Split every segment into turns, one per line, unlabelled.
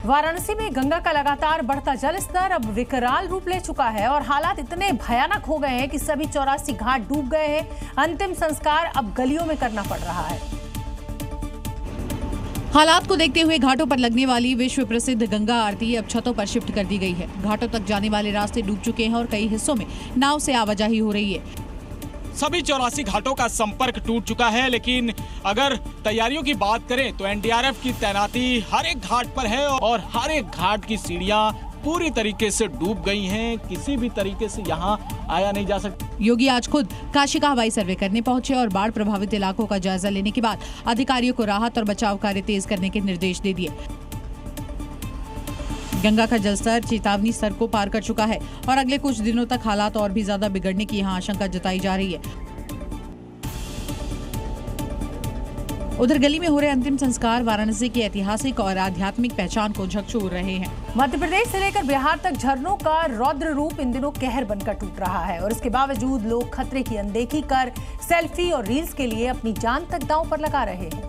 वाराणसी में गंगा का लगातार बढ़ता जल स्तर अब विकराल रूप ले चुका है और हालात इतने भयानक हो गए हैं कि सभी 84 घाट डूब गए हैं। अंतिम संस्कार अब गलियों में करना पड़ रहा है।
हालात को देखते हुए घाटों पर लगने वाली विश्व प्रसिद्ध गंगा आरती अब छतों पर शिफ्ट कर दी गई है। घाटों तक जाने वाले रास्ते डूब चुके हैं और कई हिस्सों में नाव से आवाजाही हो रही है।
सभी 84 घाटों का संपर्क टूट चुका है, लेकिन अगर तैयारियों की बात करें तो एनडीआरएफ की तैनाती हर एक घाट पर है और हर एक घाट की सीढ़ियां पूरी तरीके से डूब गई हैं। किसी भी तरीके से यहां आया नहीं जा सकता।
योगी आज खुद काशी का हवाई सर्वे करने पहुंचे और बाढ़ प्रभावित इलाकों का जायजा लेने के बाद अधिकारियों को राहत और बचाव कार्य तेज करने के निर्देश दे दिए। गंगा का जलस्तर चेतावनी स्तर को पार कर चुका है और अगले कुछ दिनों तक हालात और भी ज्यादा बिगड़ने की यहां आशंका जताई जा रही है। उधर गली में हो रहे अंतिम संस्कार वाराणसी की ऐतिहासिक और आध्यात्मिक पहचान को झकझोर रहे हैं।
मध्य प्रदेश से लेकर बिहार तक झरनों का रौद्र रूप इन दिनों कहर बनकर टूट रहा है और इसके बावजूद लोग खतरे की अनदेखी कर सेल्फी और रील्स के लिए अपनी जान तक दांव पर लगा रहे हैं।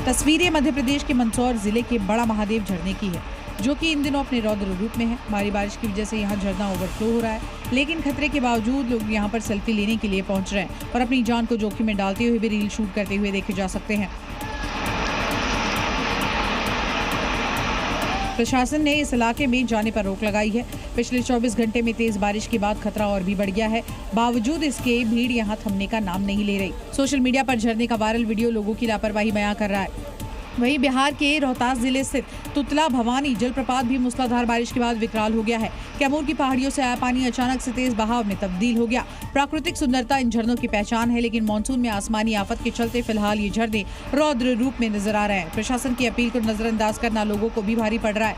तस्वीरें मध्य प्रदेश के मंदसौर जिले के बड़ा महादेव झरने की है, जो कि इन दिनों अपने रौद्र रूप में है। भारी बारिश की वजह से यहाँ झरना ओवरफ्लो हो रहा है, लेकिन खतरे के बावजूद लोग यहाँ पर सेल्फी लेने के लिए पहुंच रहे हैं और अपनी जान को जोखिम में डालते हुए भी रील शूट करते हुए देखे जा सकते हैं। प्रशासन ने इस इलाके में जाने पर रोक लगाई है। पिछले 24 घंटे में तेज बारिश के बाद खतरा और भी बढ़ गया है। बावजूद इसके भीड़ यहां थमने का नाम नहीं ले रही। सोशल मीडिया पर झरने का वायरल वीडियो लोगों की लापरवाही बयां कर रहा है। वहीं बिहार के रोहतास जिले स्थित तुतला भवानी जलप्रपात भी मूसलाधार बारिश के बाद विकराल हो गया है। कैमूर की पहाड़ियों से आया पानी अचानक से तेज बहाव में तब्दील हो गया। प्राकृतिक सुंदरता इन झरनों की पहचान है, लेकिन मानसून में आसमानी आफत के चलते फिलहाल ये झरने रौद्र रूप में नजर आ रहे हैं। प्रशासन की अपील को नजरअंदाज करना लोगों को भी भारी पड़ रहा है।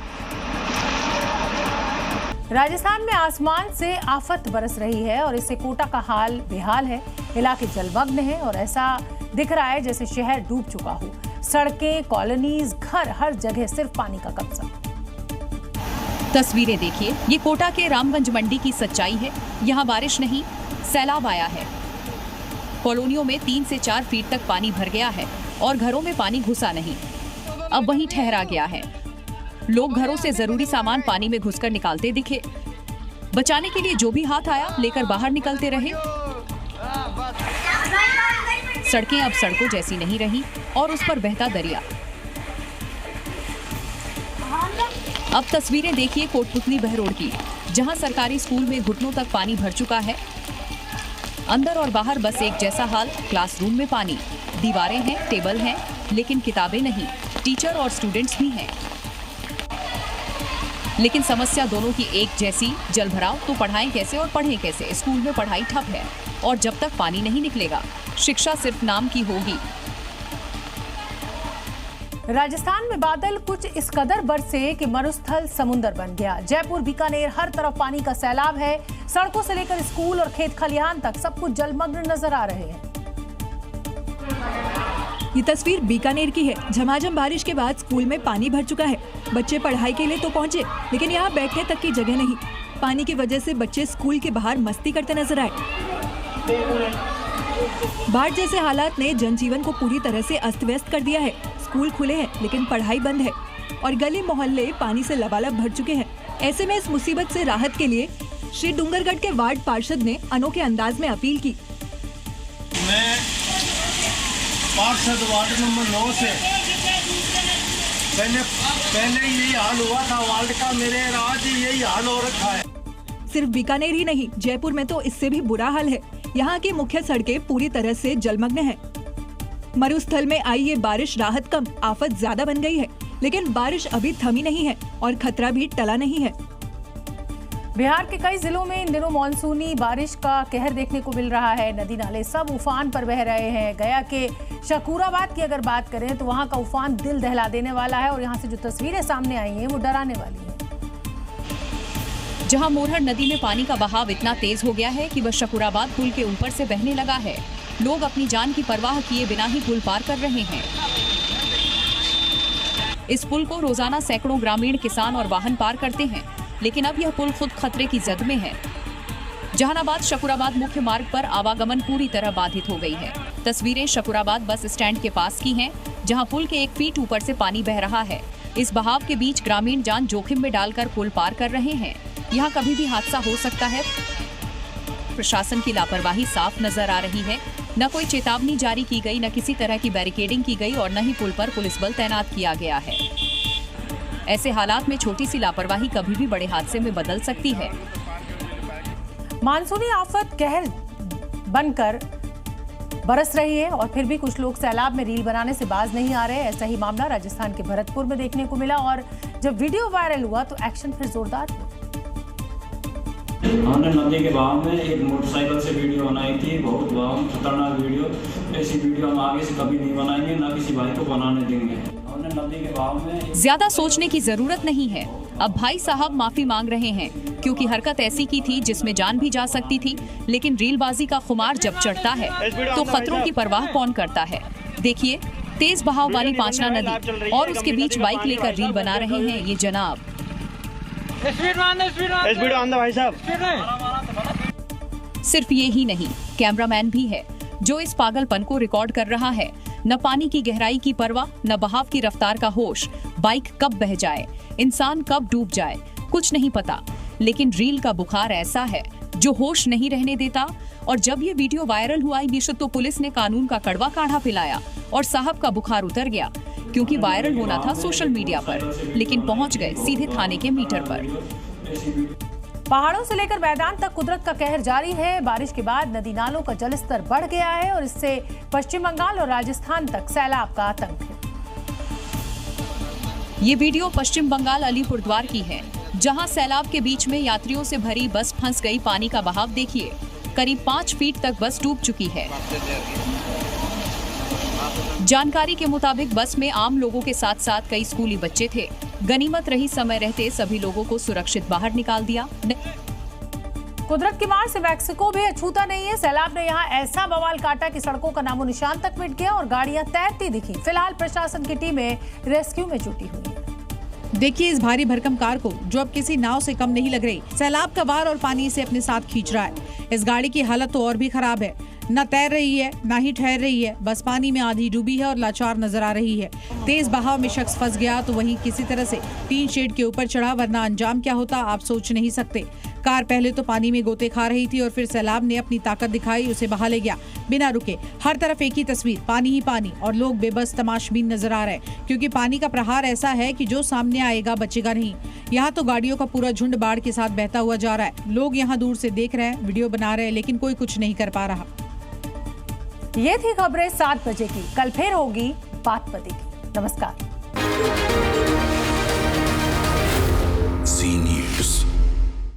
राजस्थान में आसमान से आफत बरस रही है और इससे कोटा का हाल बेहाल है। इलाके जलमग्न है और ऐसा दिख रहा है जैसे शहर डूब चुका हो। सड़कें, कॉलोनीज, घर, हर जगह सिर्फ पानी का कब्जा।
तस्वीरें देखिए, ये कोटा के रामगंज मंडी की सच्चाई है। यहाँ बारिश नहीं, सैलाब आया है। कॉलोनियों में 3 से 4 फीट तक पानी भर गया है और घरों में पानी घुसा नहीं, अब वहीं ठहरा गया है। लोग घरों से जरूरी सामान पानी में घुसकर निकालते दिखे। बचाने के लिए जो भी हाथ आया लेकर बाहर निकलते रहे। सड़कें अब सड़कों जैसी नहीं रही और उस पर बहता दरिया। अब तस्वीरें देखिए कोटपुतली बहरोड की, जहां सरकारी स्कूल में घुटनों तक पानी भर चुका है। अंदर और बाहर बस एक जैसा हाल। क्लासरूम में पानी, दीवारें हैं, टेबल हैं, लेकिन किताबें नहीं। टीचर और स्टूडेंट्स भी हैं, लेकिन समस्या दोनों की एक जैसी। जल भराव तो पढ़ाएं कैसे और पढ़ें कैसे। स्कूल में पढ़ाई ठप है और जब तक पानी नहीं निकलेगा शिक्षा सिर्फ नाम की होगी।
राजस्थान में बादल कुछ इस कदर बरसे कि मरुस्थल समुंदर बन गया। जयपुर, बीकानेर, हर तरफ पानी का सैलाब है। सड़कों से लेकर स्कूल और खेत खलिहान तक सब कुछ जलमग्न नजर आ रहे हैं।
ये तस्वीर बीकानेर की है। झमाझम बारिश के बाद स्कूल में पानी भर चुका है। बच्चे पढ़ाई के लिए तो पहुंचे, लेकिन यहाँ बैठने तक की जगह नहीं। पानी की वजह से बच्चे स्कूल के बाहर मस्ती करते नजर आए। बाढ़ जैसे हालात ने जनजीवन को पूरी तरह से अस्त व्यस्त कर दिया है। स्कूल खुले हैं, लेकिन पढ़ाई बंद है और गली मोहल्ले पानी से लबालब भर चुके हैं। ऐसे में इस मुसीबत से राहत के लिए श्री डूंगरगढ़ के वार्ड पार्षद ने अनोखे अंदाज में अपील की।
मैं पार्षद वार्ड नंबर 9 से पहले यही हाल हुआ था वार्ड का, मेरे आज यही हाल हो रखा है।
सिर्फ बीकानेर ही नहीं, जयपुर में तो इससे भी बुरा हाल है। यहाँ की मुख्य सड़कें पूरी तरह से जलमग्न हैं। मरुस्थल में आई ये बारिश राहत कम, आफत ज्यादा बन गई है। लेकिन बारिश अभी थमी नहीं है और खतरा भी टला नहीं है।
बिहार के कई जिलों में इन दिनों मानसूनी बारिश का कहर देखने को मिल रहा है। नदी नाले सब उफान पर बह रहे हैं। गया के शकूराबाद की अगर बात करें तो वहां का उफान दिल दहला देने वाला है और यहां से जो तस्वीरें सामने आई हैं वो डराने वाली हैं।
जहां मोरहर नदी में पानी का बहाव इतना तेज हो गया है कि वह शकूराबाद पुल के ऊपर से बहने लगा है। लोग अपनी जान की परवाह किए बिना ही पुल पार कर रहे हैं। इस पुल को रोजाना सैकड़ों ग्रामीण, किसान और वाहन पार करते हैं, लेकिन अब यह पुल खुद खतरे की जद में है। जहानाबाद शकूराबाद मुख्य मार्ग पर आवागमन पूरी तरह बाधित हो गई है। तस्वीरें शकूराबाद बस स्टैंड के पास की हैं, जहां पुल के 1 फीट ऊपर से पानी बह रहा है। इस बहाव के बीच ग्रामीण जान जोखिम में डालकर पुल पार कर रहे हैं। यहाँ कभी भी हादसा हो सकता है। प्रशासन की लापरवाही साफ नजर आ रही है। न कोई चेतावनी जारी की गई, न किसी तरह की बैरिकेडिंग की गई और न ही पुल पर पुलिस बल तैनात किया गया है। ऐसे हालात में छोटी सी लापरवाही कभी भी बड़े हादसे में बदल सकती है।
मानसूनी आफत कहर बनकर बरस रही है और फिर भी कुछ लोग सैलाब में रील बनाने से बाज नहीं आ रहे। ऐसा ही मामला राजस्थान के भरतपुर में देखने को मिला और जब वीडियो वायरल हुआ तो एक्शन फिर जोरदार हुआ।
हमने नदी के बहाव में एक मोटरसाइकिल से वीडियो बनाई थी, बहुत खतरनाक वीडियो। ऐसी वीडियो हम आगे से कभी नहीं बनाएंगे, ना किसी भाई को बनाने देंगे। हमने नदी के बहाव में
ज्यादा सोचने की जरूरत नहीं है। अब भाई साहब माफी मांग रहे हैं क्योंकि हरकत ऐसी की थी जिसमें जान भी जा सकती थी। लेकिन रीलबाजी का खुमार जब चढ़ता है तो खतरों की परवाह कौन करता है। देखिए, तेज बहाव वाली पांचना नदी और उसके बीच बाइक लेकर रील बना रहे हैं ये जनाब।
भाई साहब,
सिर्फ ये ही नहीं, कैमरामैन भी है जो इस पागलपन को रिकॉर्ड कर रहा है। न पानी की गहराई की परवाह, न बहाव की रफ्तार का होश। बाइक कब बह जाए, इंसान कब डूब जाए, कुछ नहीं पता। लेकिन रील का बुखार ऐसा है जो होश नहीं रहने देता। और जब ये वीडियो वायरल हुआ तो पुलिस ने कानून का कड़वा काढ़ा पिलाया और साहब का बुखार उतर गया, क्योंकि वायरल होना था सोशल मीडिया पर, लेकिन पहुंच गए सीधे थाने के मीटर पर।
पहाड़ों से लेकर मैदान तक कुदरत का कहर जारी है। बारिश के बाद नदी नालों का जलस्तर बढ़ गया है और इससे पश्चिम बंगाल और राजस्थान तक सैलाब का आतंक है।
ये वीडियो पश्चिम बंगाल अलीपुरद्वार की है, जहां सैलाब के बीच में यात्रियों से भरी बस फंस गई। पानी का बहाव देखिए, करीब 5 फीट तक बस डूब चुकी है। जानकारी के मुताबिक बस में आम लोगों के साथ साथ कई स्कूली बच्चे थे। गनीमत रही समय रहते सभी लोगों को सुरक्षित बाहर निकाल दिया।
कुदरत की मार से मैक्सिको भी अछूता नहीं है। सैलाब ने यहाँ ऐसा बवाल काटा कि सड़कों का नामो निशान तक मिट गया और गाड़ियां तैरती दिखी। फिलहाल प्रशासन की टीमें रेस्क्यू में जुटी हुई है।
देखिए इस भारी भरकम कार को, जो अब किसी नाव से कम नहीं लग रही। सैलाब का वार और पानी इसे अपने साथ खींच रहा है। इस गाड़ी की हालत तो और भी खराब है, न तैर रही है न ही ठहर रही है, बस पानी में आधी डूबी है और लाचार नजर आ रही है। तेज बहाव में शख्स फंस गया तो वहीं किसी तरह से टीन शेड के ऊपर चढ़ा, वरना अंजाम क्या होता आप सोच नहीं सकते। कार पहले तो पानी में गोते खा रही थी और फिर सैलाब ने अपनी ताकत दिखाई, उसे बहा ले गया बिना रुके। हर तरफ एक ही तस्वीर, पानी ही पानी और लोग बेबस तमाशबीन नजर आ रहे हैं, क्योंकि पानी का प्रहार ऐसा है कि जो सामने आएगा बचेगा नहीं। यहाँ तो गाड़ियों का पूरा झुंड बाढ़ के साथ बहता हुआ जा रहा है। लोग यहाँ दूर से देख रहे हैं, वीडियो बना रहे हैं, लेकिन कोई कुछ नहीं कर पा रहा।
ये थी खबरें 7 बजे की। कल फिर होगी बात पते की। नमस्कार।
सी न्यूज़।